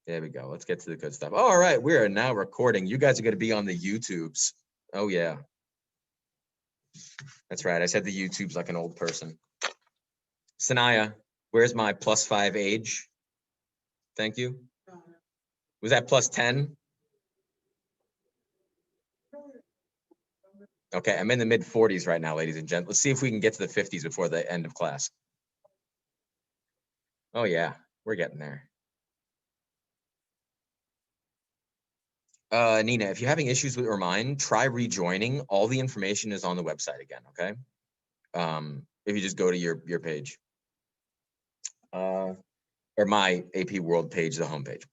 There we go. Let's get to the good stuff. All right, we are now recording. You guys are going to be on the YouTubes. Oh, yeah. That's right. I said the YouTube's like an old person. Sanaya, where's my +5 age? Thank you. Was that +10? Okay, I'm in the mid-40s right now, ladies and gentlemen. Let's see if we can get to the 50s before the end of class. Oh, yeah, we're getting there. Nina, if you're having issues with Remind, try rejoining. All the information is on the website again, okay? If you just go to your page. Or my AP World page, the homepage.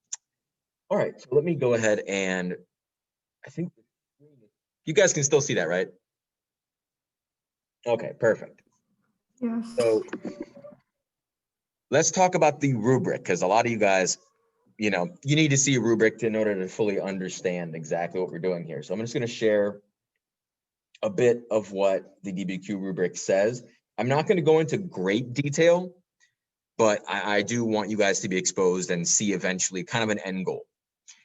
All right, so let me go ahead and I think you guys can still see that, right? Okay, perfect. Yes. So let's talk about the rubric, because a lot of you guys, you know, you need to see a rubric in order to fully understand exactly what we're doing here. So I'm just going to share a bit of what the DBQ rubric says. I'm not going to go into great detail, but I do want you guys to be exposed and see eventually kind of an end goal.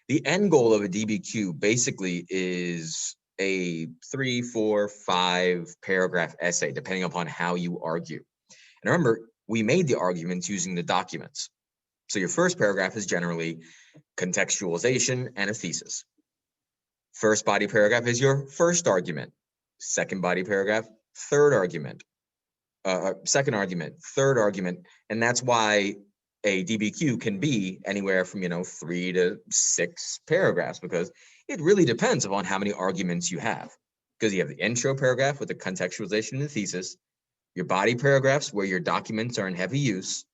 The end goal of a DBQ basically is a 3, 4, 5 paragraph essay, depending upon how you argue. And remember, we made the arguments using the documents. So your first paragraph is generally contextualization and a thesis. First body paragraph is your first argument. Second body paragraph, third argument. Second argument, third argument. And that's why a DBQ can be anywhere from, 3 to 6 paragraphs, because it really depends upon how many arguments you have. Because you have the intro paragraph with the contextualization and the thesis, your body paragraphs where your documents are in heavy use,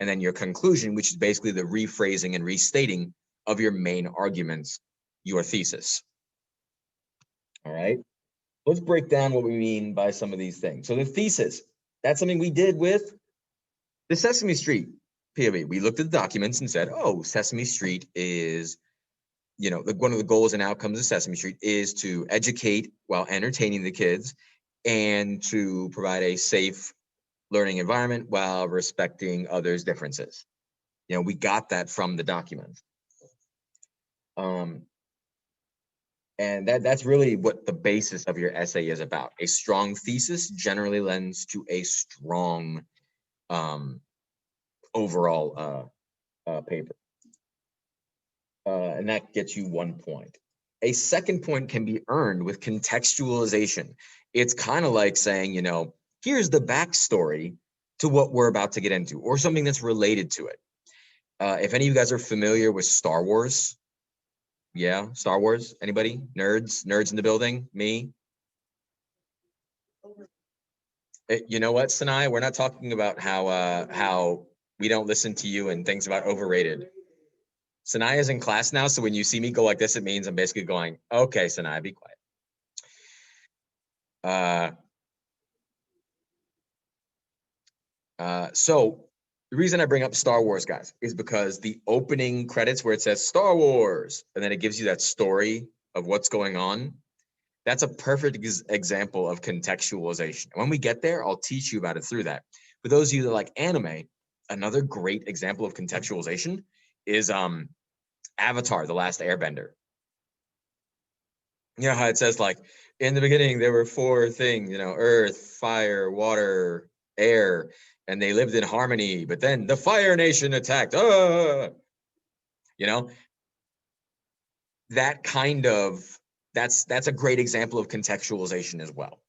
and then your conclusion, which is basically the rephrasing and restating of your main arguments, your thesis. All right, let's break down what we mean by some of these things. So the thesis, that's something we did with the Sesame Street POV. We looked at the documents and said, oh, Sesame Street is, one of the goals and outcomes of Sesame Street is to educate while entertaining the kids and to provide a safe learning environment while respecting others' differences. We got that from the documents. And that's really what the basis of your essay is about. A strong thesis generally lends to a strong overall paper. And that gets you 1 point. A second point can be earned with contextualization. It's kind of like saying, here's the backstory to what we're about to get into, or something that's related to it. If any of you guys are familiar with Star Wars, yeah, Star Wars, anybody? Nerds in the building? Me? You know what, Sanai? We're not talking about how we don't listen to you and things about overrated. Sanai is in class now, so when you see me go like this, it means I'm basically going, okay, Sanai, be quiet. So the reason I bring up Star Wars, guys, is because the opening credits where it says Star Wars, and then it gives you that story of what's going on, that's a perfect example of contextualization. And when we get there, I'll teach you about it through that. For those of you that like anime, another great example of contextualization is Avatar, The Last Airbender. You know how it says, like, in the beginning, there were 4 things, earth, fire, water, air, and they lived in harmony, but then the Fire Nation attacked. That kind of, that's a great example of contextualization as well.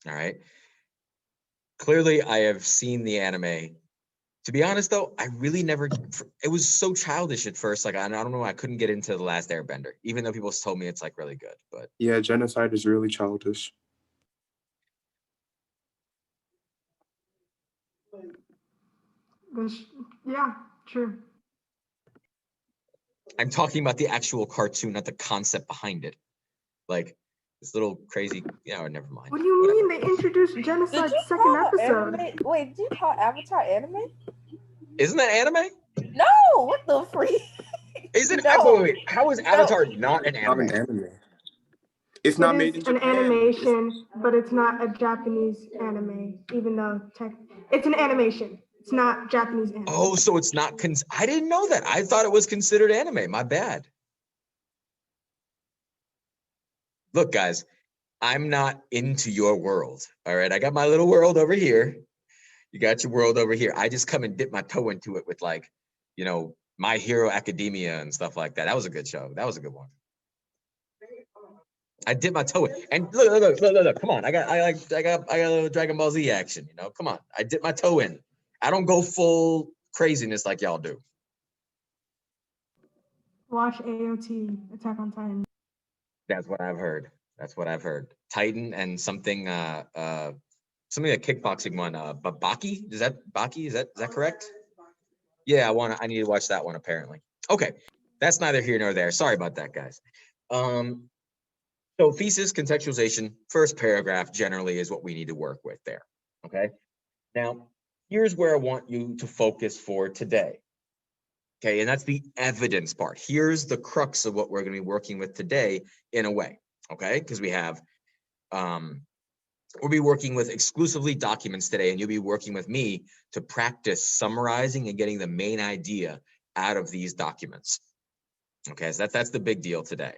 All right. Clearly, I have seen the anime. To be honest, though, I really never, it was so childish at first. Like, I don't know, I couldn't get into The Last Airbender, even though people told me it's like really good. But yeah, genocide is really childish. Yeah, true. I'm talking about the actual cartoon, not the concept behind it. Like this little crazy, never mind. What do you mean they introduced genocide second episode? Wait, did you call Avatar anime? Isn't that anime? No, what the freak? Is it? No. Wait, how is Avatar not an anime? Not an anime. It's not made in Japan. It's an animation, but it's not a Japanese anime, even though it's an animation. It's not Japanese anime. Oh, so it's not, I didn't know that. I thought it was considered anime. My bad. Look, guys, I'm not into your world. All right. I got my little world over here. You got your world over here. I just come and dip my toe into it with, like, you know, My Hero Academia and stuff like that. That was a good show. That was a good one. I dip my toe in. And look. Come on. I got a little Dragon Ball Z action, you know. Come on. I dip my toe in. I don't go full craziness like y'all do. Watch AOT, Attack on Titan. That's what I've heard. That's what I've heard. Titan and something something a kickboxing one, but Baki? Is that Baki? Is that correct? Yeah, I need to watch that one apparently. Okay. That's neither here nor there. Sorry about that, guys. So thesis, contextualization, first paragraph generally is what we need to work with there. Okay. Now, here's where I want you to focus for today. Okay, and that's the evidence part. Here's the crux of what we're going to be working with today in a way. Okay, because we have we'll be working with exclusively documents today, and you'll be working with me to practice summarizing and getting the main idea out of these documents. Okay, so that's the big deal today.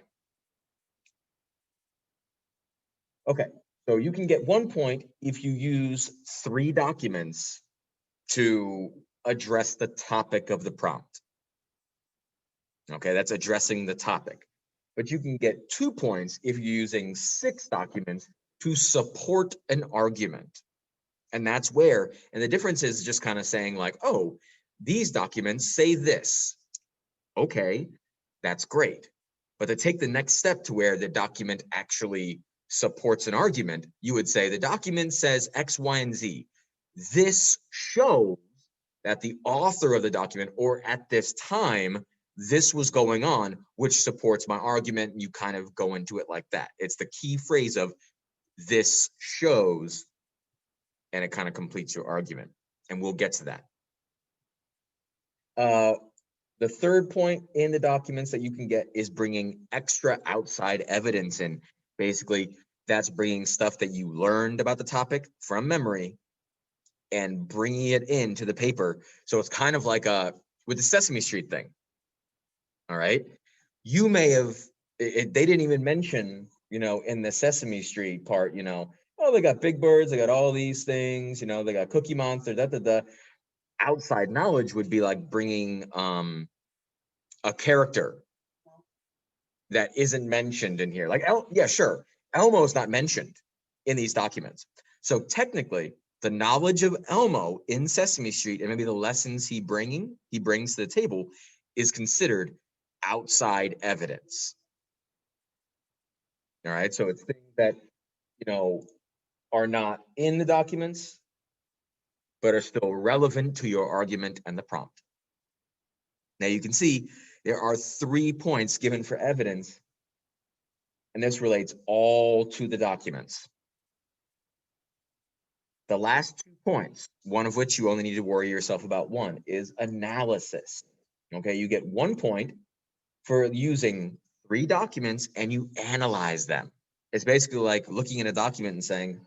Okay, so you can get 1 point if you use 3 documents to address the topic of the prompt. Okay, that's addressing the topic. But you can get 2 points if you're using 6 documents to support an argument. And that's where, and the difference is just kind of saying like, oh, these documents say this. Okay, that's great. But to take the next step to where the document actually supports an argument, you would say the document says X, Y, and Z. This shows that the author of the document, or at this time, this was going on, which supports my argument. And you kind of go into it like that. It's the key phrase of this shows, and it kind of completes your argument. And we'll get to that. The third point in the documents that you can get is bringing extra outside evidence in. Basically, that's bringing stuff that you learned about the topic from memory and bringing it into the paper. So it's kind of like with the Sesame Street thing. All right. You may have, they didn't even mention, you know, in the Sesame Street part, you know, oh, they got Big Birds, they got all these things, you know, they got Cookie Monster, outside knowledge would be like bringing a character that isn't mentioned in here. Like, yeah, sure. Elmo's not mentioned in these documents. So technically, the knowledge of Elmo in Sesame Street and maybe the lessons he brings to the table is considered outside evidence. All right, so it's things that, you know, are not in the documents, but are still relevant to your argument and the prompt. Now you can see there are 3 points given for evidence, and this relates all to the documents. The last 2 points, one of which you only need to worry yourself about one, is analysis. Okay, you get 1 point for using 3 documents and you analyze them. It's basically like looking at a document and saying,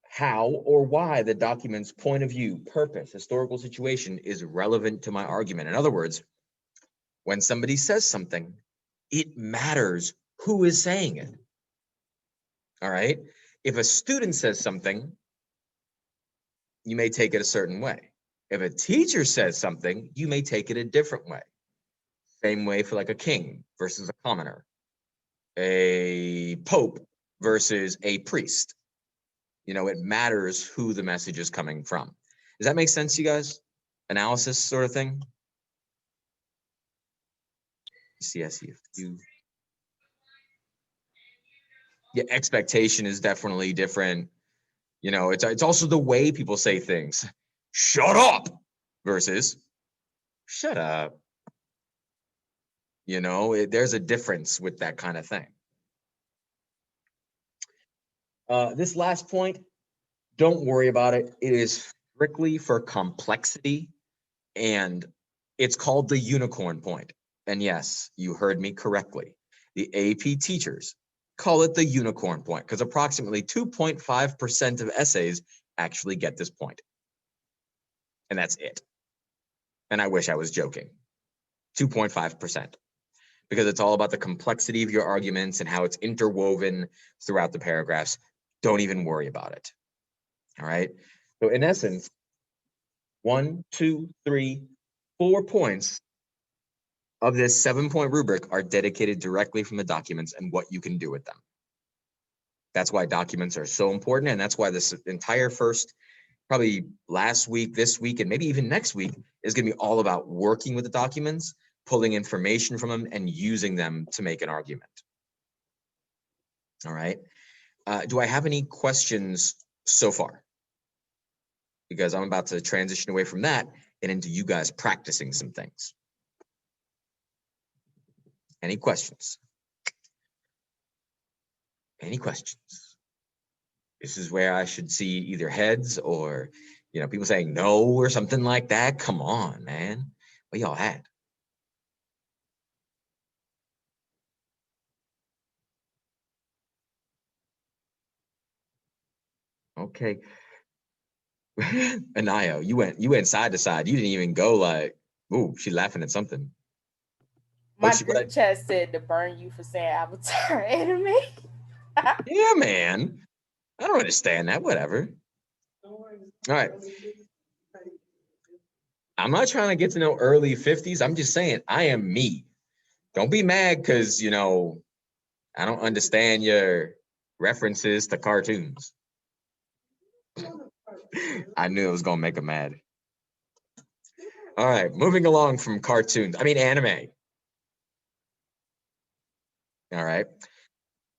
how or why the document's point of view, purpose, historical situation is relevant to my argument. In other words, when somebody says something, it matters who is saying it. All right. If a student says something, you may take it a certain way. If a teacher says something, you may take it a different way. Same way for like a king versus a commoner, a pope versus a priest. You know, it matters who the message is coming from. Does that make sense to you guys? Analysis sort of thing? See, yeah, expectation is definitely different. You know, it's also the way people say things. Shut up versus shut up. You know, there's a difference with that kind of thing. This last point, don't worry about it. It is strictly for complexity, and it's called the unicorn point. And yes, you heard me correctly. The AP teachers call it the unicorn point because approximately 2.5% of essays actually get this point. And that's it. And I wish I was joking. 2.5%. Because it's all about the complexity of your arguments and how it's interwoven throughout the paragraphs. Don't even worry about it. All right. So in essence, 1, 2, 3, 4 points of this 7-point rubric are dedicated directly from the documents and what you can do with them. That's why documents are so important. And that's why this entire first, probably last week, this week, and maybe even next week is going to be all about working with the documents, pulling information from them, and using them to make an argument. All right. Do I have any questions so far? Because I'm about to transition away from that and into you guys practicing some things. Any questions? Any questions? This is where I should see either heads or, people saying no or something like that. Come on, man. Where y'all at? Okay. Anayo, you went side to side. You didn't even go like, ooh, she's laughing at something. My group chat said to burn you for saying Avatar anime. Yeah, man. I don't understand that. Whatever. All right. I'm not trying to get to know early 50s. I'm just saying I am me. Don't be mad because, I don't understand your references to cartoons. I knew it was going to make him mad. All right, moving along from cartoons. anime. All right.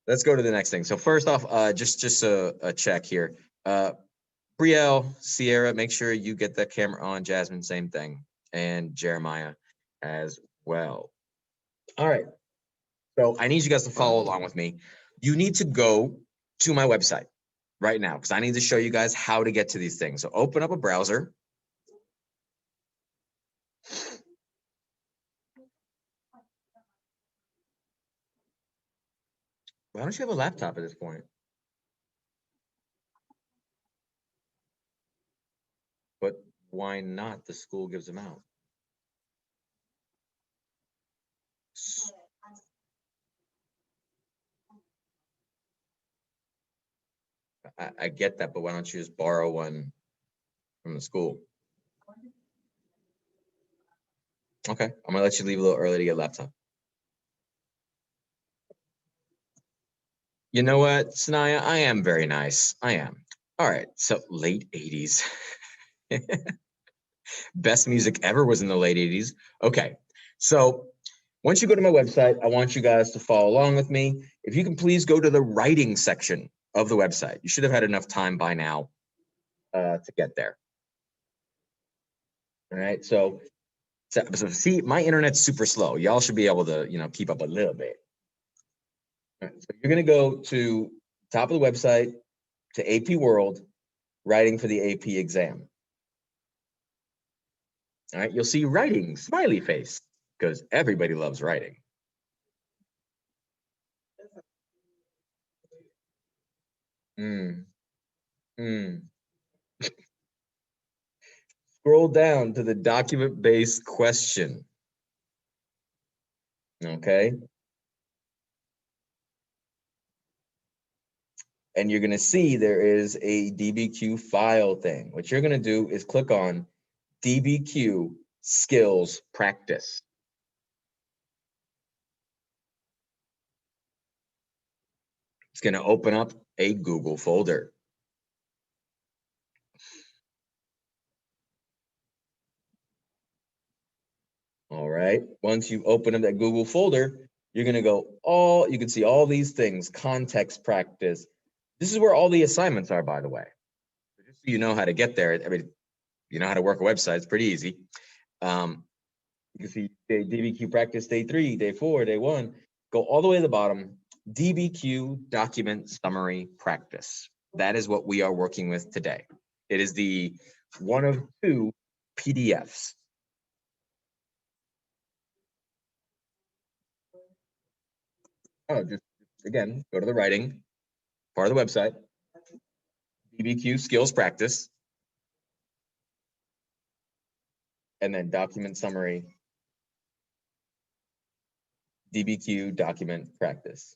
Let's go to the next thing. So first off, just a check here. Brielle, Sierra, make sure you get that camera on. Jasmine, same thing. And Jeremiah as well. All right. So I need you guys to follow along with me. You need to go to my website right now because I need to show you guys how to get to these things. So open up a browser. Why don't you have a laptop at this point? But why not? The school gives them out. I get that, but why don't you just borrow one from the school? Okay, I'm gonna let you leave a little early to get a laptop. You know what, Sanaya? I am very nice. I am. All right, so late 80s. Best music ever was in the late 80s. Okay, so once you go to my website, I want you guys to follow along with me. If you can please go to the writing section of the website. You should have had enough time by now to get there. All right, so see, my internet's super slow. Y'all should be able to, keep up a little bit. All right, so you're gonna go to top of the website to AP World, writing for the AP exam. All right, you'll see writing, smiley face, because everybody loves writing. Scroll down to the document-based question. Okay. And you're going to see there is a DBQ file thing. What you're going to do is click on DBQ skills practice. It's going to open up a Google folder. All right. Once you open up that Google folder, you're going to go you can see all these things, context practice. This is where all the assignments are, by the way. So just so you know how to get there. You know how to work a website. It's pretty easy. You can see DBQ practice day 3, day 4, day 1. Go all the way to the bottom. DBQ document summary practice. That is what we are working with today. It is the one of 2 PDFs. Just again, go to the writing part of the website. DBQ skills practice. and then document summary, DBQ document practice.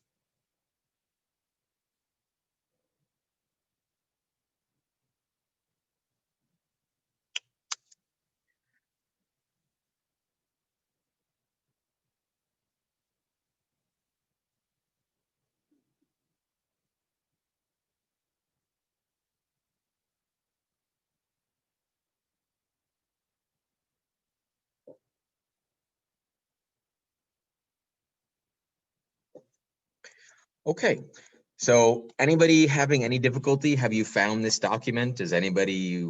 Okay, so anybody having any difficulty? Have you found this document? Is anybody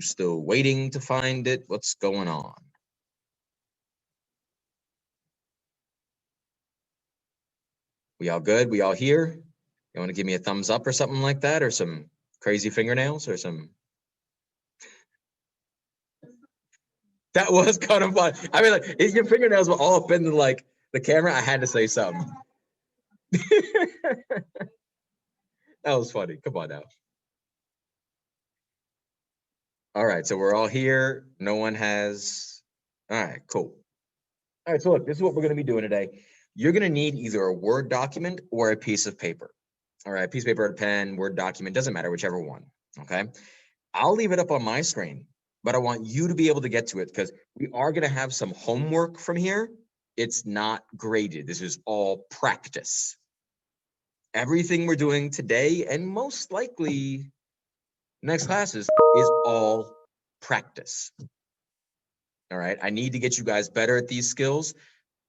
still waiting to find it? What's going on? We all good? We all here? You want to give me a thumbs up or something like that, or some crazy fingernails or some? That was kind of fun. I mean, like, your fingernails were all up in like the camera. I had to say something. That was funny. Come on now. All right, so we're all here. No one has. All right, cool. All right, so look, this is what we're going to be doing today. You're going to need either a Word document or a piece of paper. All right, piece of paper, a pen, Word document, doesn't matter, whichever one. Okay. I'll leave it up on my screen, but I want you to be able to get to it because we are going to have some homework from here. It's not graded. This is all practice. Everything we're doing today and most likely next classes is all practice. All right. I need to get you guys better at these skills.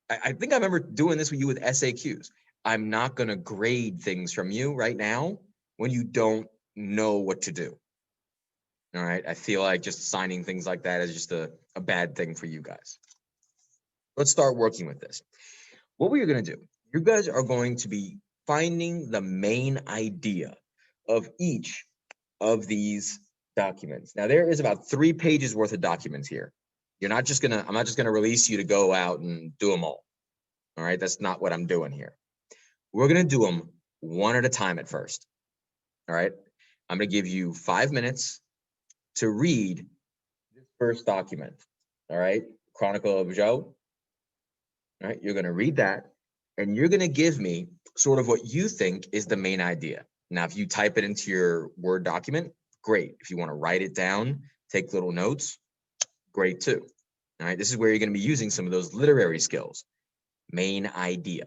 I think I remember doing this with you with SAQs. I'm not going to grade things from you right now when you don't know what to do. All right. I feel like just assigning things like that is just a bad thing for you guys. Let's start working with this. What we are going to do, you guys are going to be finding the main idea of each of these documents. Now, there is about 3 pages worth of documents here. I'm not just going to release you to go out and do them all. All right. That's not what I'm doing here. We're going to do them one at a time at first. All right. I'm going to give you 5 minutes to read this first document. All right. Chronicle of Joe. All right. You're going to read that and you're going to give me sort of what you think is the main idea. Now, if you type it into your Word document, great. If you want to write it down, take little notes, great too. All right. This is where you're going to be using some of those literary skills. Main idea.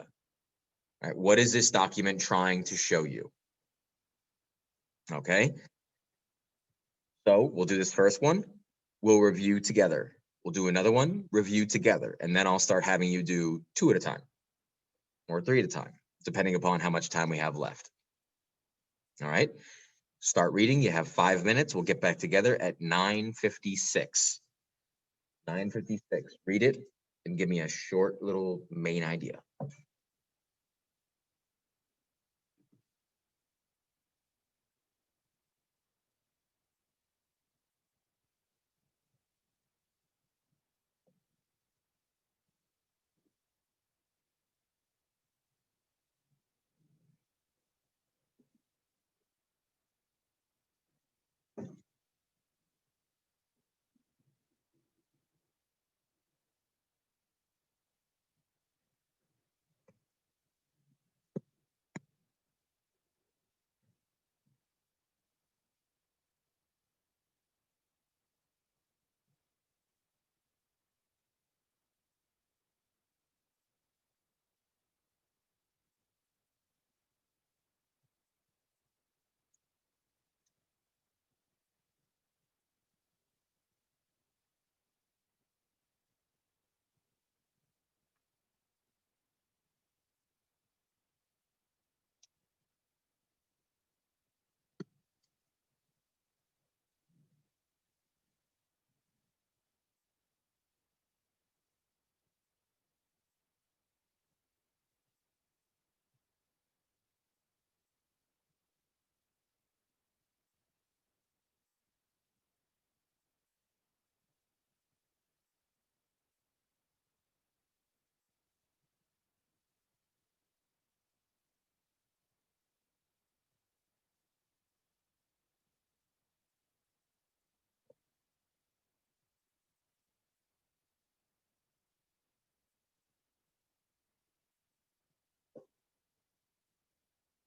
All right. What is this document trying to show you? Okay. So we'll do this first one. We'll review together. We'll do another one, review together. And then I'll start having you do 2 at a time or 3 at a time, depending upon how much time we have left. All right. Start reading. You have 5 minutes. We'll get back together at 9:56. 9:56. Read it and give me a short little main idea.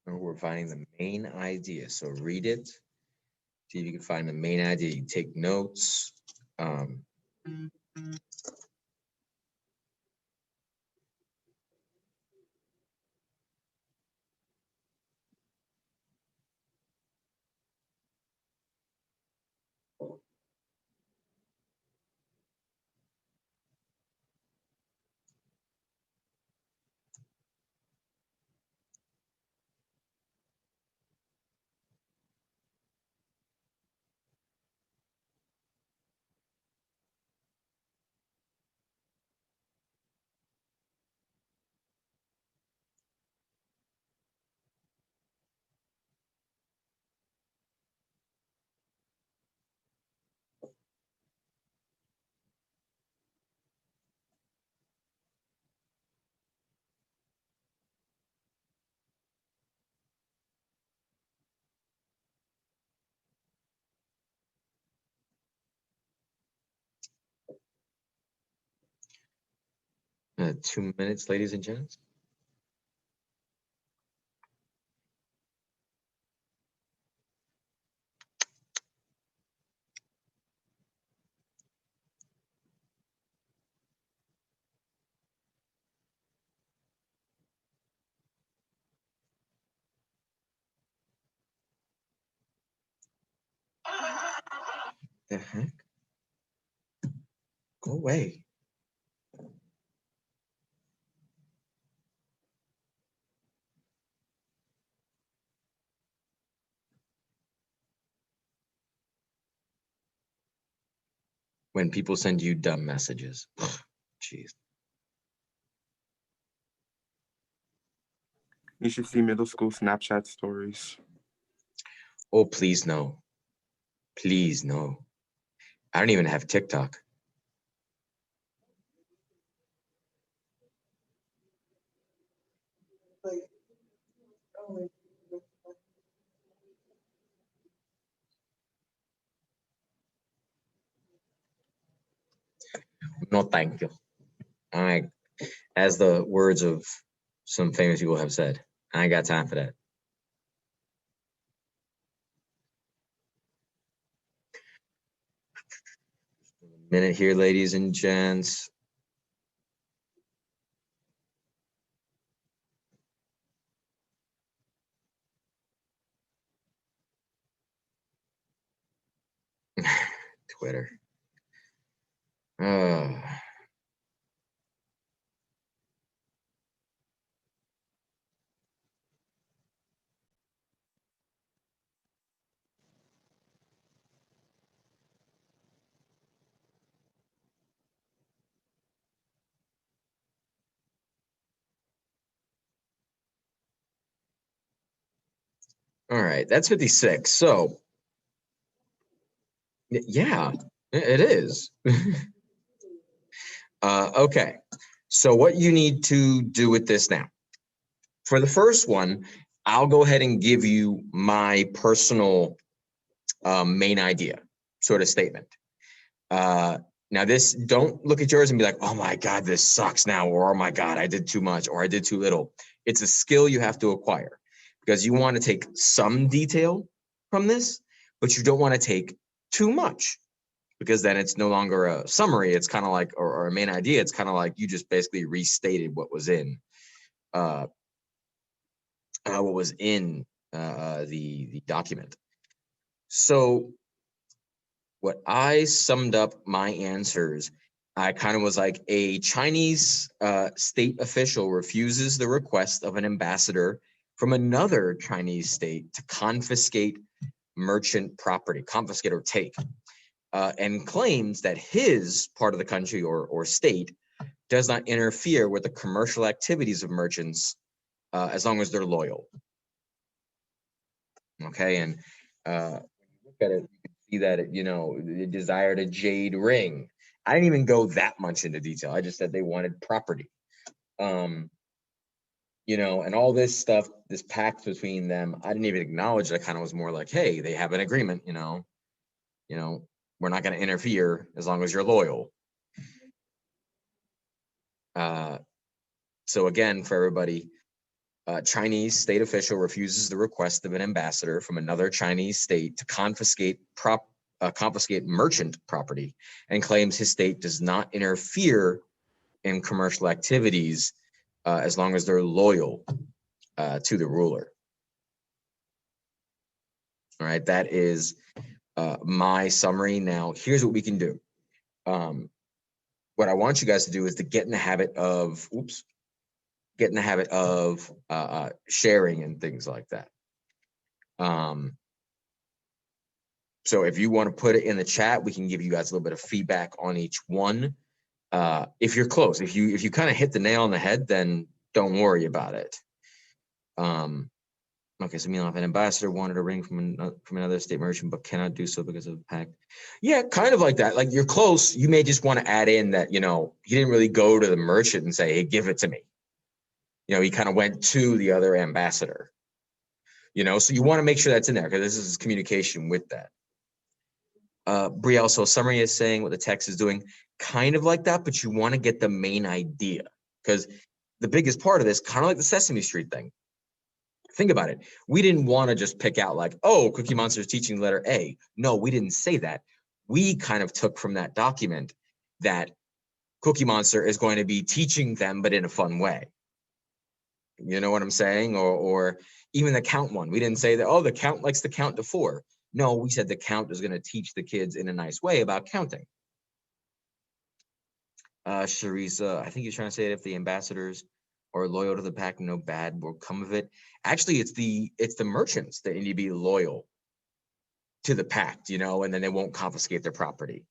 We're finding the main idea. So read it. See if you can find the main idea. You take notes. Uh, 2 minutes, ladies and gents. The heck? Go away. When people send you dumb messages. Jeez. You should see middle school Snapchat stories. Oh, please no. Please no. I don't even have TikTok. No, thank you. As the words of some famous people have said, I ain't got time for that. Minute here, ladies and gents. Twitter. All right, that's 56. So, yeah, it is. Okay, so what you need to do with this now. For the first one, I'll go ahead and give you my personal main idea sort of statement. Now this, don't look at yours and be like, oh my God, this sucks now, or oh my God, I did too much, or I did too little. It's a skill you have to acquire because you want to take some detail from this, but you don't want to take too much because then it's no longer a summary. It's kind of like, or a main idea. It's kind of like you just basically restated what was in the document. So what I summed up my answers, I kind of was like, a Chinese state official refuses the request of an ambassador from another Chinese state to confiscate merchant property, confiscate or take, and claims that his part of the country or state does not interfere with the commercial activities of merchants as long as they're loyal. Okay, and look at it, you can see that, you know, they desired a jade ring. I didn't even go that much into detail. I just said they wanted property. You know, and all this stuff, this pact between them, I didn't even acknowledge it. I kind of was more like, hey, they have an agreement, you know, we're not going to interfere as long as you're loyal. So again, for everybody, Chinese state official refuses the request of an ambassador from another Chinese state to confiscate merchant property and claims his state does not interfere in commercial activities as long as they're loyal to the ruler. All right, that is my summary. Now, here's what we can do. What I want you guys to do is to get in the habit of, sharing and things like that. So if you want to put it in the chat, we can give you guys a little bit of feedback on each one. If you're close, if you kind of hit the nail on the head, then don't worry about it. Okay, so meanwhile, if an ambassador wanted a ring from another state merchant but cannot do so because of the pact. Yeah, kind of like that. Like you're close. You may just want to add in that, he didn't really go to the merchant and say, hey, give it to me. He kind of went to the other ambassador. So you want to make sure that's in there because this is communication with that. Brielle, so summary is saying what the text is doing, kind of like that, but you want to get the main idea because the biggest part of this, kind of like the Sesame Street thing. Think about it. We didn't want to just pick out like, oh, Cookie Monster is teaching letter A. No, we didn't say that. We kind of took from that document that Cookie Monster is going to be teaching them, but in a fun way. You know what I'm saying? Or even the count one. We didn't say that, oh, the count likes to count to 4. No, we said the count is going to teach the kids in a nice way about counting. Sharisa, I think you're trying to say that if the ambassadors are loyal to the pact, no bad will come of it. Actually, it's the merchants that need to be loyal to the pact, and then they won't confiscate their property.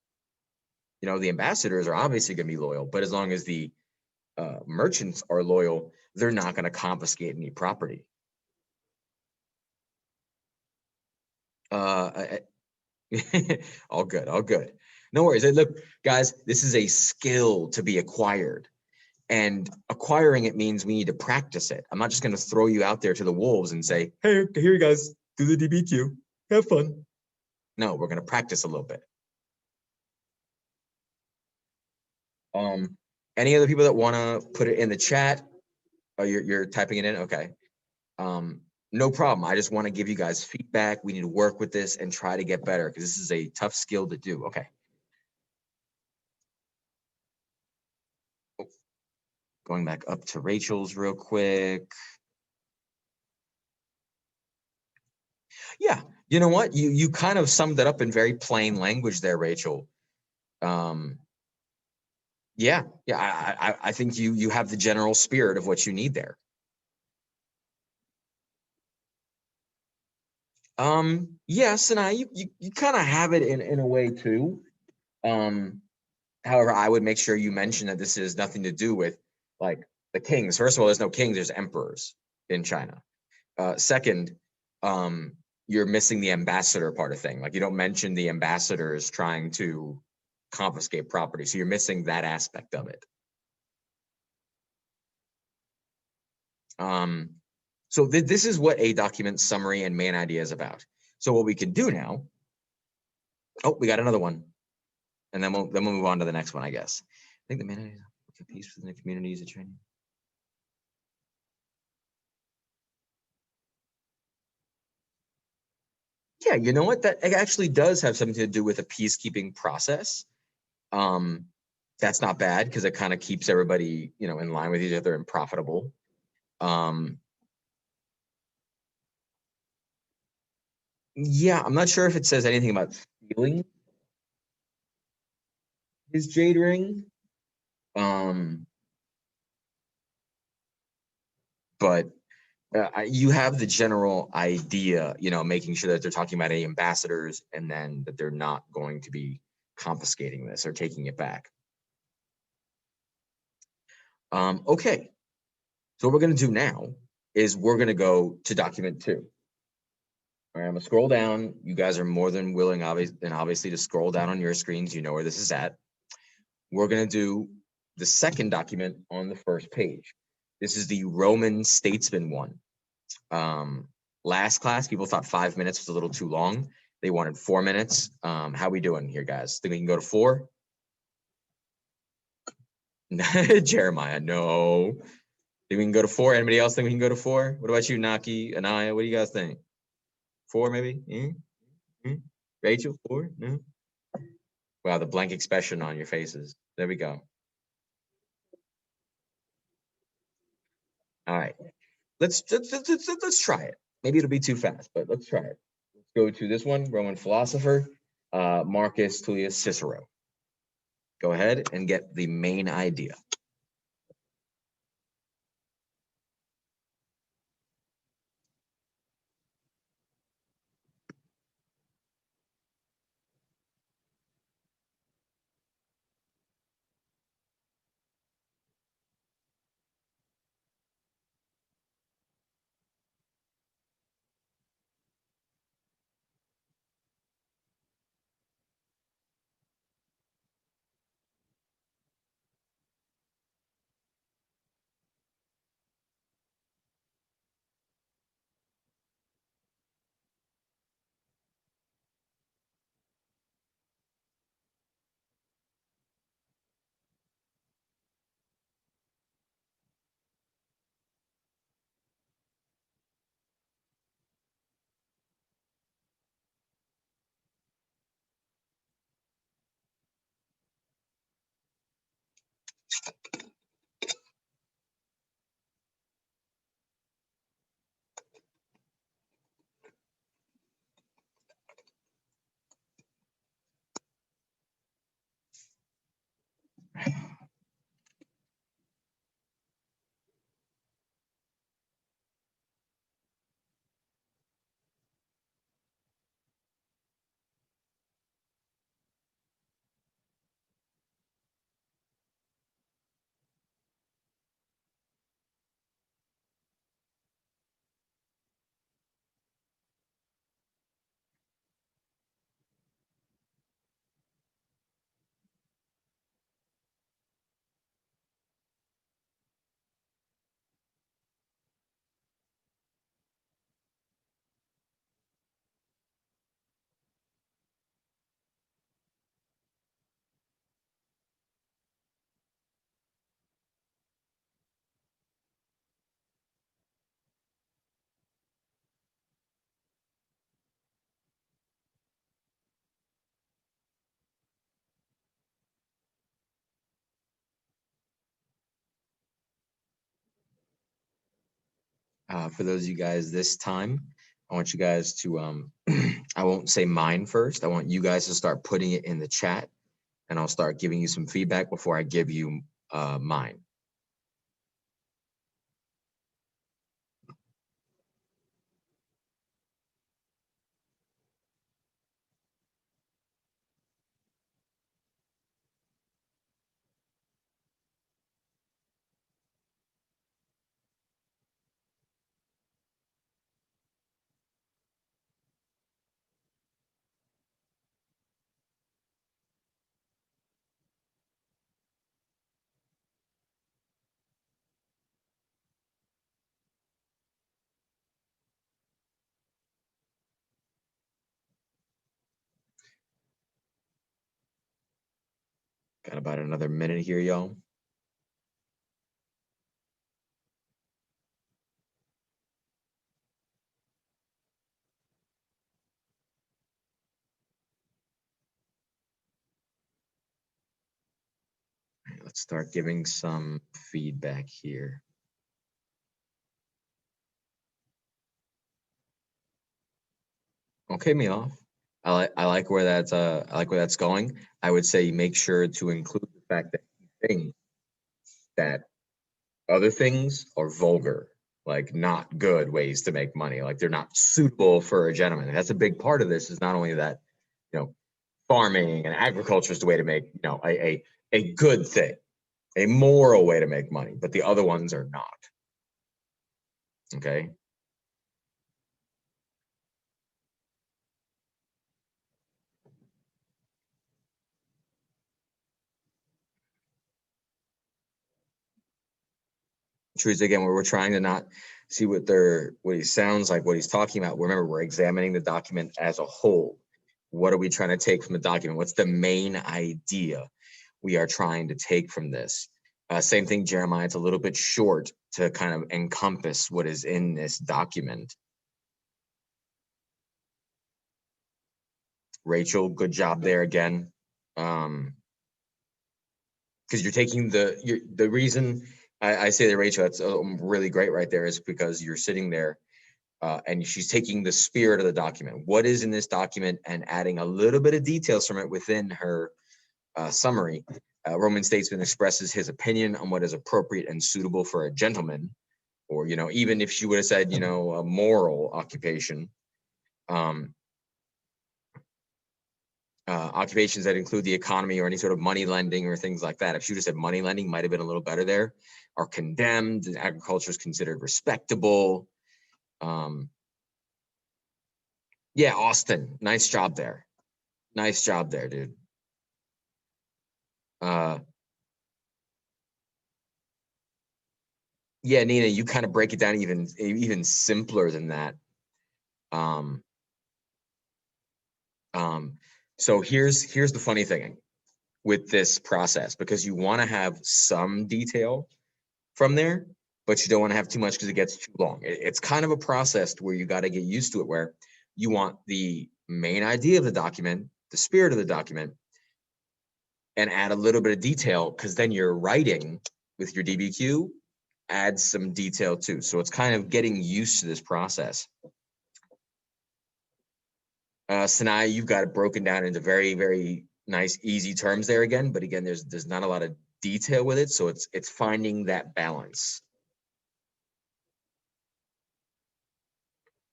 The ambassadors are obviously going to be loyal, but as long as the merchants are loyal, they're not going to confiscate any property. All good, all good. No worries. Look, guys, this is a skill to be acquired. And acquiring it means we need to practice it. I'm not just going to throw you out there to the wolves and say, hey, here you guys, do the DBQ. Have fun. No, we're going to practice a little bit. Any other people that want to put it in the chat? Oh, you're typing it in? Okay. No problem. I just want to give you guys feedback. We need to work with this and try to get better because this is a tough skill to do. Okay. Going back up to Rachel's real quick. Yeah, you know what? You kind of summed it up in very plain language there, Rachel. Yeah, I think you have the general spirit of what you need there. Yes, and you kind of have it in a way too. However, I would make sure you mention that this has nothing to do with like the kings. First of all, there's no kings, there's emperors in China. Second, you're missing the ambassador part of thing. Like you don't mention the ambassadors trying to confiscate property. So you're missing that aspect of it. So this is what a document summary and main idea is about. So what we can do now, oh, we got another one. And then we'll move on to the next one, I guess. I think the main idea is a piece within the community is a training. Yeah, you know what? That actually does have something to do with a peacekeeping process. That's not bad because it kind of keeps everybody, in line with each other and profitable. Yeah, I'm not sure if it says anything about stealing his jade ring. But you have the general idea, making sure that they're talking about any ambassadors and then that they're not going to be confiscating this or taking it back. Okay, so what we're going to do now is we're going to go to document 2. All right, I'm going to scroll down. You guys are more than willing, obviously, to scroll down on your screens. You know where this is at. We're going to do the second document on the first page. This is the Roman Statesman one. Last class, people thought 5 minutes was a little too long. They wanted 4 minutes. How we doing here, guys? Think we can go to 4? Jeremiah, no. Think we can go to 4? Anybody else think we can go to 4? What about you, Naki, Anaya? What do you guys think? 4 maybe? Rachel, 4? No? Wow, the blank expression on your faces. There we go. All right. Let's try it. Maybe it'll be too fast, but let's try it. Let's go to this one, Roman philosopher, Marcus Tullius Cicero. Go ahead and get the main idea. For those of you guys this time, I want you guys to, I won't say mine first. I want you guys to start putting it in the chat, and I'll start giving you some feedback before I give you mine. Got about another minute here, y'all. Let's start giving some feedback here. Okay, Milov. I like where that's going. I would say make sure to include the fact that he thinks that other things are vulgar, like not good ways to make money, like they're not suitable for a gentleman. And that's a big part of this. Is not only that, farming and agriculture is the way to make, a good thing, a moral way to make money, but the other ones are not. Okay. Truth again, where we're trying to not see what he sounds like, what he's talking about. Remember, we're examining the document as a whole. What are we trying to take from the document? What's the main idea we are trying to take from this? Same thing, Jeremiah. It's a little bit short to kind of encompass what is in this document. Rachel, good job there again. Because you're taking the reason I say that, Rachel, that's really great right there, is because you're sitting there and she's taking the spirit of the document. What is in this document and adding a little bit of details from it within her summary. Roman Statesman expresses his opinion on what is appropriate and suitable for a gentleman, or, you know, even if she would have said, you know, a moral occupation. Occupations that include the economy or any sort of money lending or things like that. If she would have said money lending, might have been a little better there. Are condemned, and agriculture is considered respectable. Yeah, Austin, nice job there. Nice job there, dude. Yeah, Nina, you kind of break it down even simpler than that. So here's the funny thing with this process, because you want to have some detail from there, but you don't want to have too much because it gets too long. It's kind of a process where you got to get used to it, where you want the main idea of the document, the spirit of the document, and add a little bit of detail, because then you're writing with your DBQ, add some detail too. So it's kind of getting used to this process. Sanai, you've got it broken down into very, very nice, easy terms there again. But again, there's not a lot of detail with it. So it's finding that balance.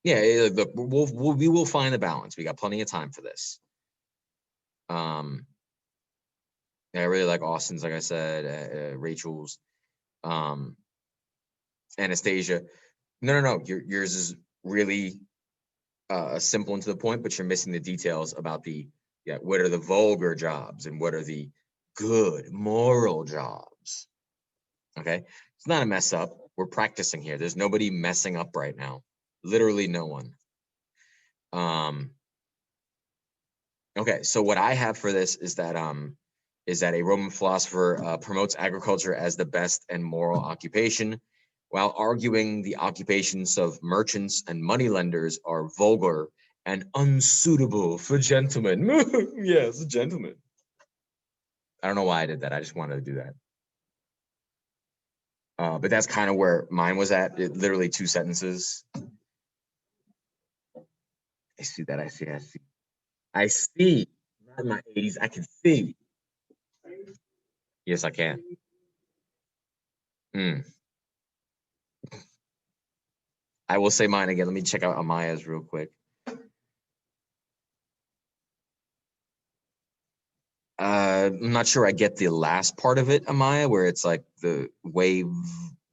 Yeah, look, we will find the balance. We got plenty of time for this. Yeah, I really like Austin's, like I said, Rachel's, Anastasia. No. Yours is really simple and to the point, but you're missing the details about what are the vulgar jobs and what are the good moral jobs. Okay, it's not a mess up. We're practicing here. There's nobody messing up right now. Literally no one. Okay, so what I have for this is that a Roman philosopher promotes agriculture as the best and moral occupation, while arguing the occupations of merchants and moneylenders are vulgar and unsuitable for gentlemen. Yes, gentlemen. I don't know why I did that. I just wanted to do that. But that's kind of where mine was at. Literally 2 sentences. I see that. I see. Not in my 80s. I can see. Yes, I can. I will say mine again. Let me check out Amaya's real quick. I'm not sure I get the last part of it, Amaya, where it's like the way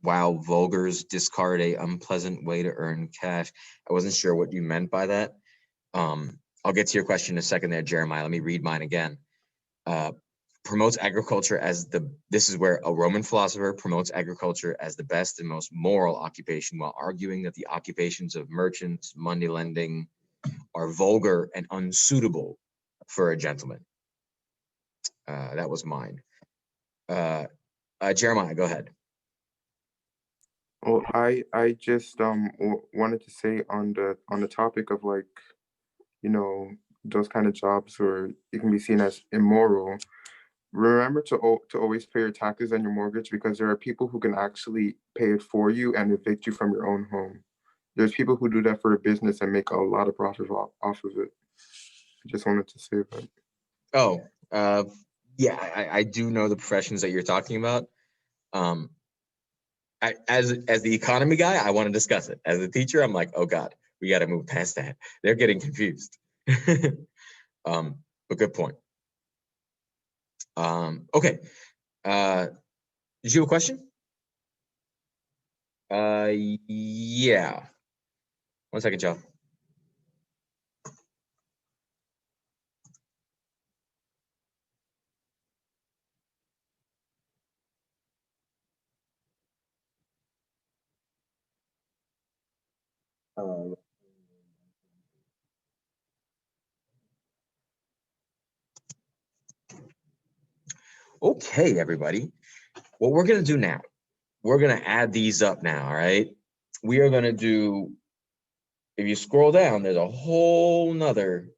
while vulgars discard a unpleasant way to earn cash. I wasn't sure what you meant by that. I'll get to your question in a second there, Jeremiah. Let me read mine again. Promotes agriculture as this is where a Roman philosopher promotes agriculture as the best and most moral occupation, while arguing that the occupations of merchants, money lending are vulgar and unsuitable for a gentleman. That was mine. Jeremiah, go ahead. Well, I just wanted to say on the topic of, like, you know, those kind of jobs where it can be seen as immoral. Remember to always pay your taxes and your mortgage, because there are people who can actually pay it for you and evict you from your own home. There's people who do that for a business and make a lot of profit off of it. I just wanted to say that. Oh, yeah, I do know the professions that you're talking about. As the economy guy, I want to discuss it. As a teacher, I'm like, oh God, we got to move past that. They're getting confused. But good point. Okay. Did you have a question? Yeah. 1 second, Joe. Okay, everybody. what we're going to do now, we're going to add these up now, all right? We are going to do, if you scroll down, there's a whole nother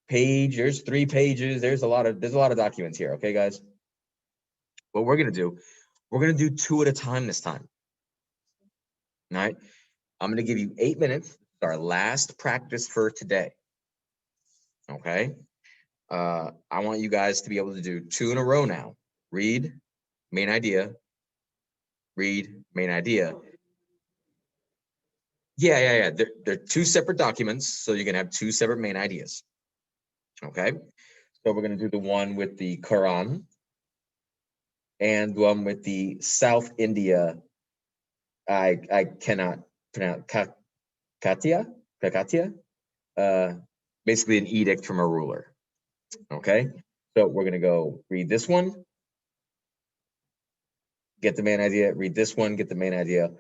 page. There's 3 pages. There's a lot of documents here, okay, guys? What we're going to do, we're going to do 2 at a time this time. All right? I'm going to give you 8 minutes. It's our last practice for today. Okay? I want you guys to be able to do 2 in a row now. Read, main idea, read, main idea. Yeah. They're 2 separate documents, so you're going to have 2 separate main ideas. Okay? So we're going to do the one with the Quran and one with the South India. I cannot pronounce Kakatia. Basically an edict from a ruler. Okay, so we're gonna go read this one, get the main idea, read this one, get the main idea.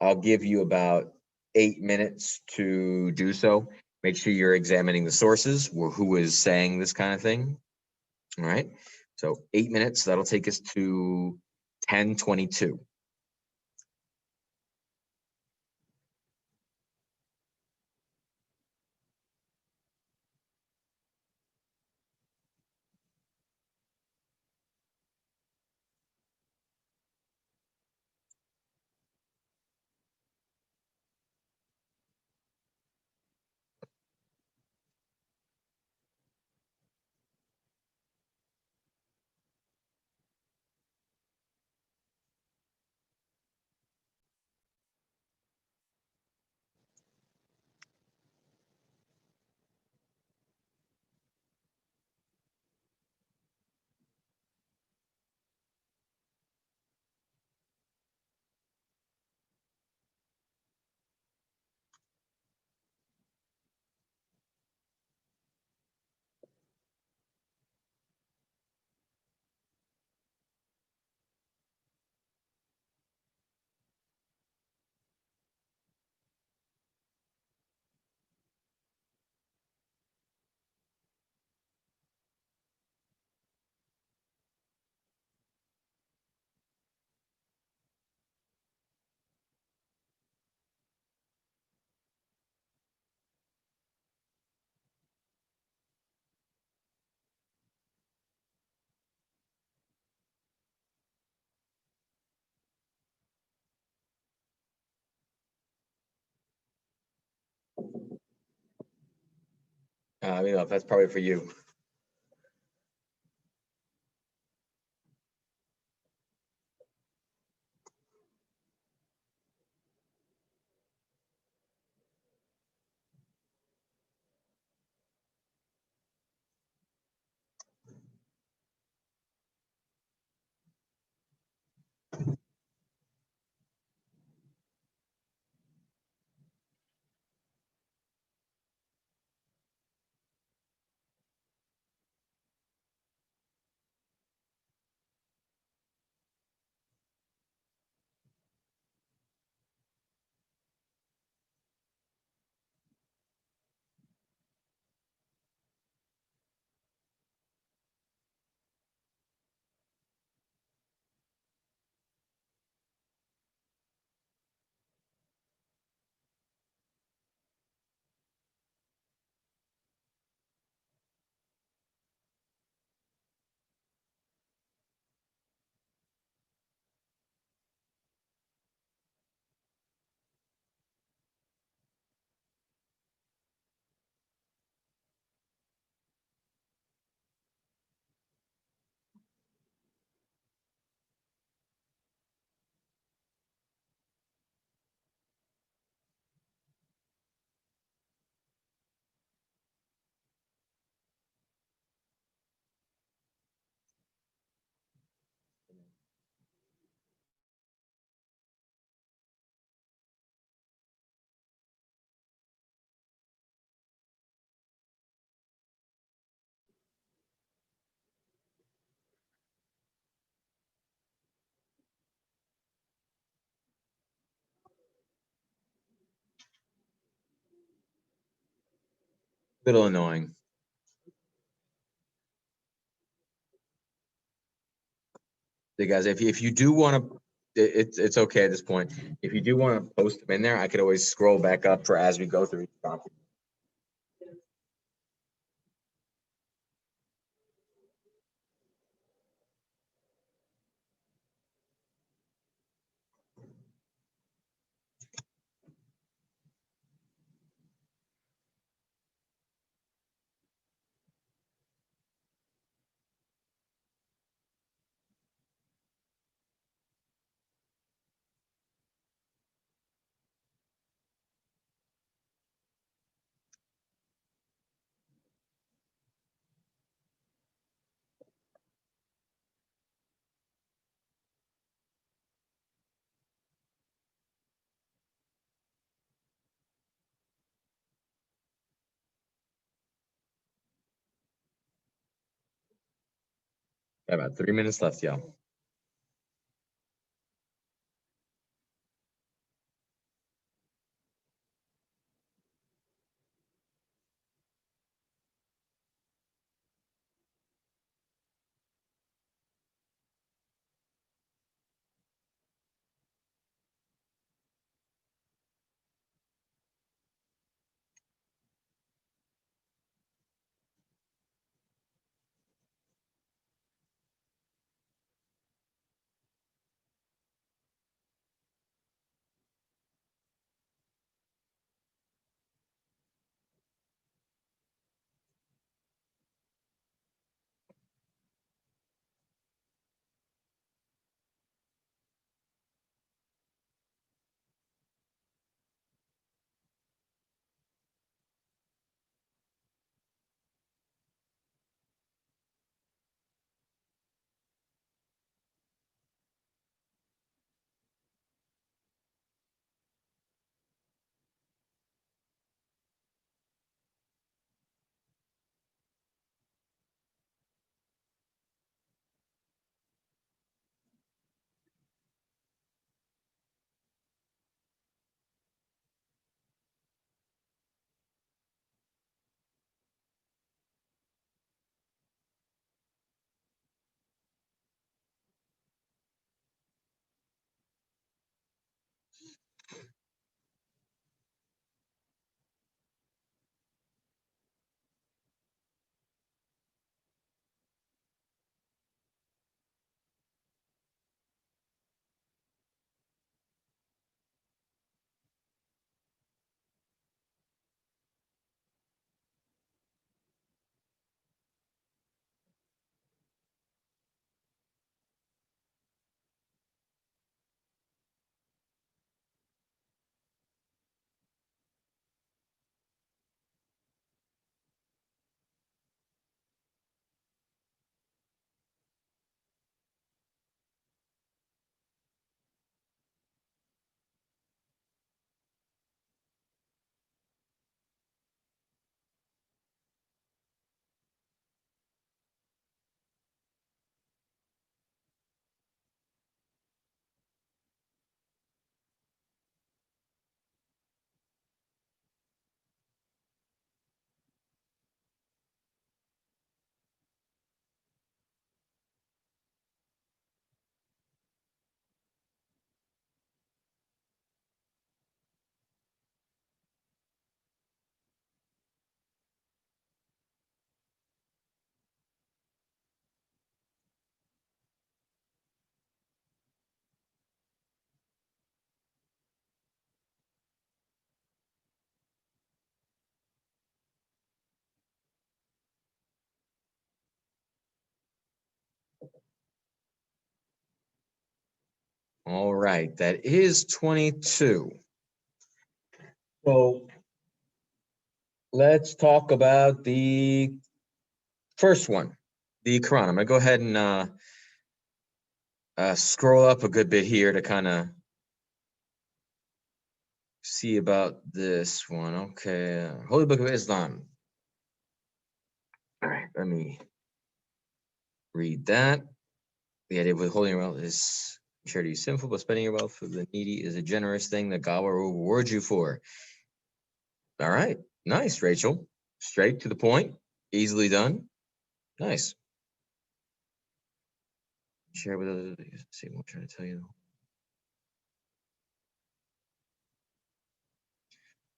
I'll give you about 8 minutes to do so. Make sure you're examining the sources, who is saying this kind of thing. All right, so 8 minutes, that'll take us to 10:22. That's probably for you. Little annoying. guys, if you do want to, it's okay at this point. If you do want to post them in there, I could always scroll back up for as we go through each document. Got about 3 minutes left, y'all. All right, that is 22. So let's talk about the first one, the Quran. I'm gonna go ahead and scroll up a good bit here to kind of see about this one. Okay, Holy Book of Islam. All right, let me read that. The idea of withholding your wealth is charity is sinful, but spending your wealth for the needy is a generous thing that God will reward you for. All right, nice, Rachel. Straight to the point, easily done. Nice. Share with others. See what I'm trying to tell you.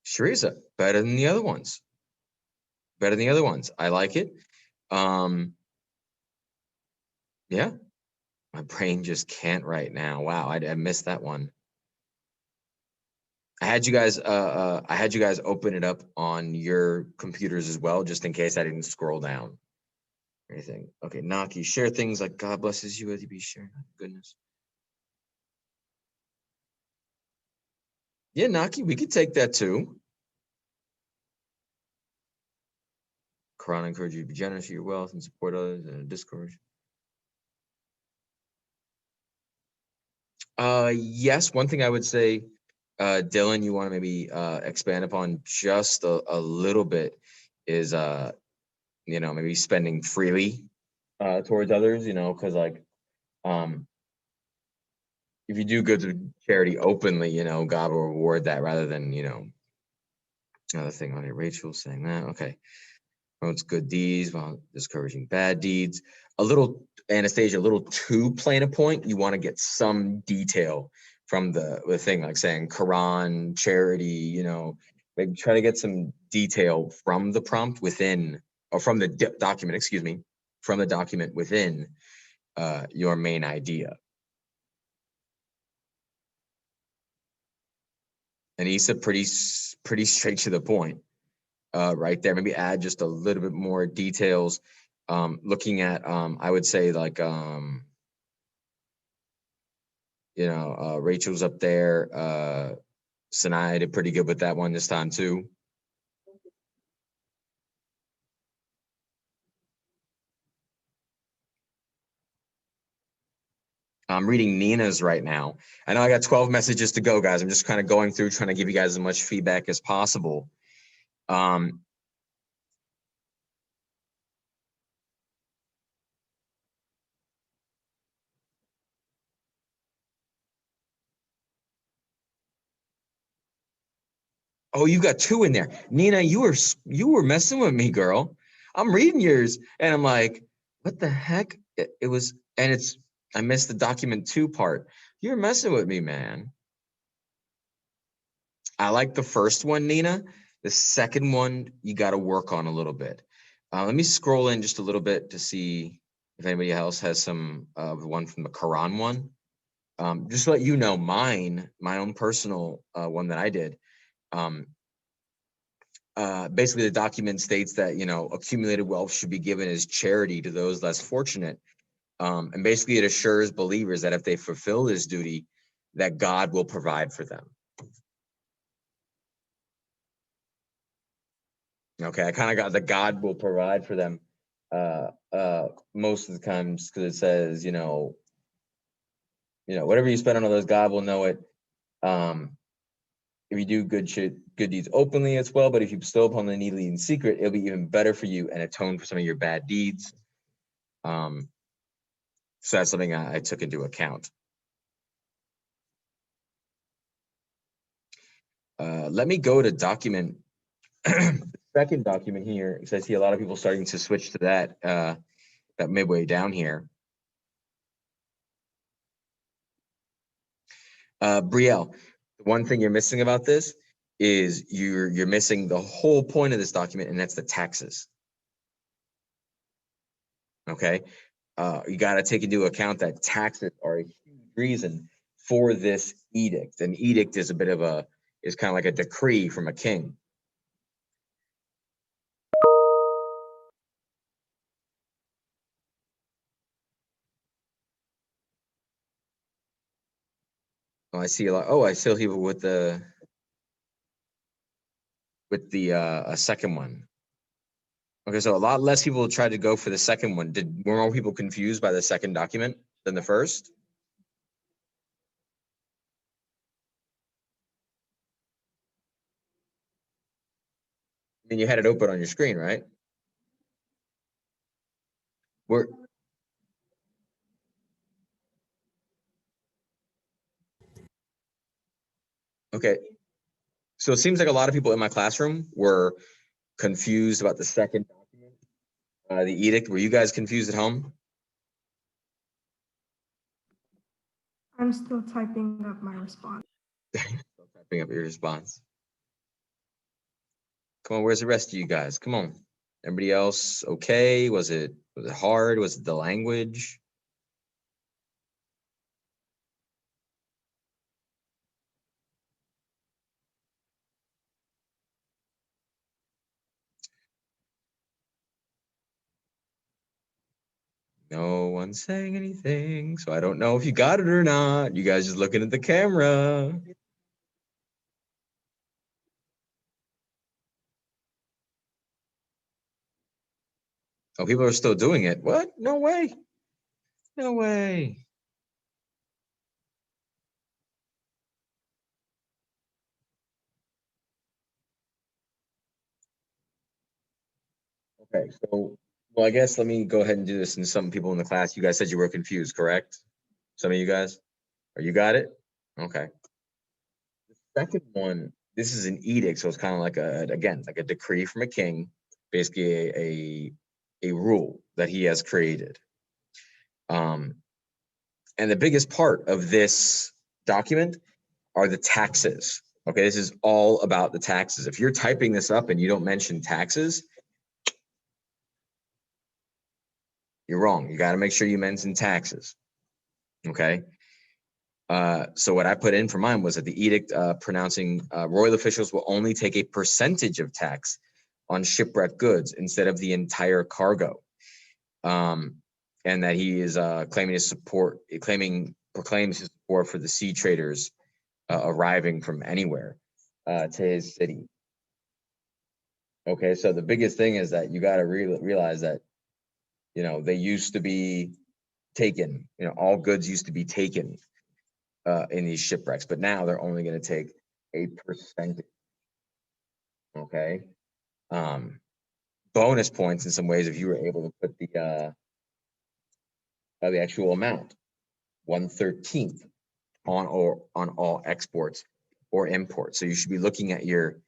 Shariza, better than the other ones. Better than the other ones. I like it. Yeah. My brain just can't right now. Wow, I missed that one. I had you guys open it up on your computers as well, just in case I didn't scroll down or anything. Okay, Naki, share things like God blesses you as you be sharing. Goodness. Yeah, Naki, we could take that too. Quran encourage you to be generous with your wealth and support others and discourage. Yes, one thing I would say, Dylan, you want to maybe expand upon just a little bit is maybe spending freely towards others, because like if you do good to charity openly, God will reward that rather than, another thing on it. Rachel saying that, okay. Promotes good deeds while discouraging bad deeds. Anastasia, a little too plain a point. You want to get some detail from the thing, like saying Quran, charity, maybe try to get some detail from the prompt within, or from the document, excuse me, from the document within your main idea. And Issa, pretty straight to the point. Right there, maybe add just a little bit more details. Looking at, I would say like, Rachel's up there. Sinai did pretty good with that one this time too. I'm reading Nina's right now. I know I got 12 messages to go, guys. I'm just kind of going through, trying to give you guys as much feedback as possible. Oh, you got 2 in there. Nina, you were messing with me, girl. I'm reading yours and I'm like, what the heck? It was, and I missed the document 2 part. You're messing with me, man. I like the first one, Nina. The second one, you got to work on a little bit. Let me scroll in just a little bit to see if anybody else has some one from the Quran one. Just to let you know, my own personal one that I did. Basically, the document states that accumulated wealth should be given as charity to those less fortunate, and basically it assures believers that if they fulfill this duty, that God will provide for them. Okay, I kind of got the God will provide for them most of the times, because it says whatever you spend on others, God will know it. If you do good deeds openly as well, but if you bestow upon the needy in secret, it'll be even better for you and atone for some of your bad deeds. So that's something I took into account. Let me go to document, the second document here, because I see a lot of people starting to switch to that midway down here. Brielle, the one thing you're missing about this is you're missing the whole point of this document, and that's the taxes. Okay, you got to take into account that taxes are a huge reason for this edict. An edict is kind of like a decree from a king. Oh, I see a lot. Oh, I still people with the second one. Okay, so a lot less people tried to go for the second one. Were more people confused by the second document than the first? I mean, you had it open on your screen, right? Okay. So it seems like a lot of people in my classroom were confused about the second document, the edict. Were you guys confused at home? I'm still typing up my response. Still typing up your response. Come on, where's the rest of you guys? Come on. Everybody else okay? Was it hard? Was it the language? No one's saying anything, so I don't know if you got it or not. You guys just looking at the camera. Oh, people are still doing it. What? No way. No way. Okay, so, well, I guess let me go ahead and do this. And some people in the class, you guys said you were confused, correct? Some of you guys? Or you got it? Okay. The second one, this is an edict, so it's kind of like again, like a decree from a king, basically a rule that he has created. And the biggest part of this document are the taxes. Okay, this is all about the taxes. If you're typing this up and you don't mention taxes, you're wrong. You got to make sure you mention taxes. Okay. So what I put in for mine was that the edict pronouncing royal officials will only take a percentage of tax on shipwrecked goods instead of the entire cargo. And that he is claiming his support, proclaims his support for the sea traders arriving from anywhere to his city. Okay, so the biggest thing is that you got to realize that, you know, they used to be taken, you know, all goods used to be taken in these shipwrecks, but now they're only going to take a percentage. Okay. Bonus points in some ways if you were able to put the actual amount, 1/13 on all exports or imports. So you should be looking at your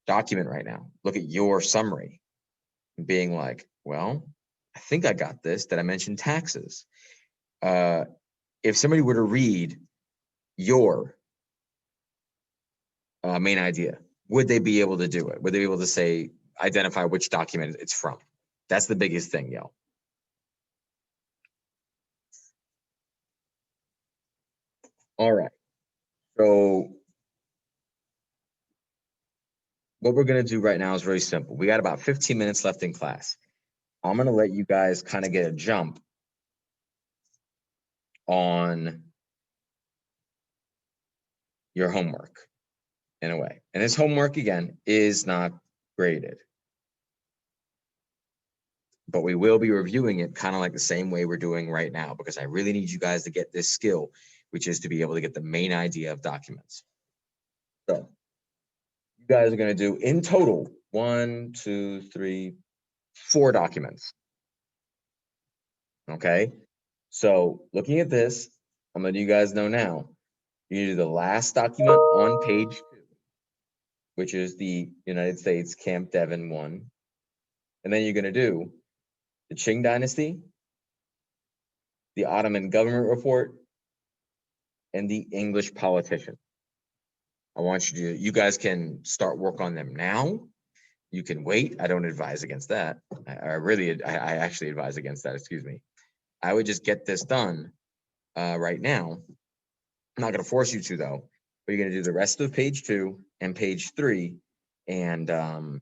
document right now. Look at your summary and being like, well, I think I got this. Did I mention taxes? If somebody were to read your main idea, would they be able to do it? Would they be able to say, identify which document it's from? That's the biggest thing, y'all. All right. So what we're going to do right now is very simple. We got about 15 minutes left in class. I'm going to let you guys kind of get a jump on your homework in a way. And this homework, again, is not graded. But we will be reviewing it kind of like the same way we're doing right now, because I really need you guys to get this skill, which is to be able to get the main idea of documents. So you guys are going to do in total 1, 2, 3, 4 documents. Okay. So looking at this, I'm letting you guys know now, you do the last document on page 2, which is the United States Camp Devon one. And then you're going to do the Qing Dynasty, the Ottoman government report, and the English politician. I want you to, you guys can start work on them now. You can wait. I don't advise against that. I actually advise against that, excuse me. I would just get this done right now. I'm not going to force you to, though, but you're going to do the rest of page 2 and page 3, and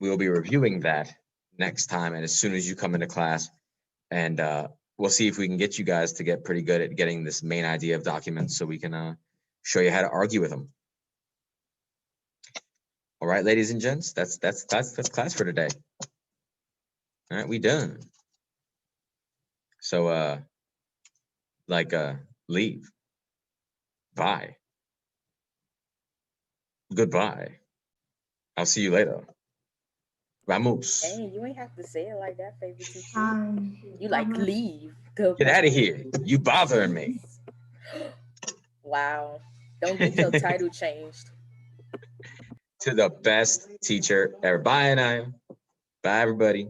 we'll be reviewing that next time. And as soon as you come into class, and we'll see if we can get you guys to get pretty good at getting this main idea of documents, so we can show you how to argue with them. All right, ladies and gents, that's class for today. All right, we done. So leave. Bye. Goodbye. I'll see you later. Vamos. Hey, you ain't have to say it like that, favorite teacher. You like Bye. leave. Goodbye. Get out of here. You bothering me. Wow. Don't get your title changed. To the best teacher ever. Bye, Anaya. Bye, everybody.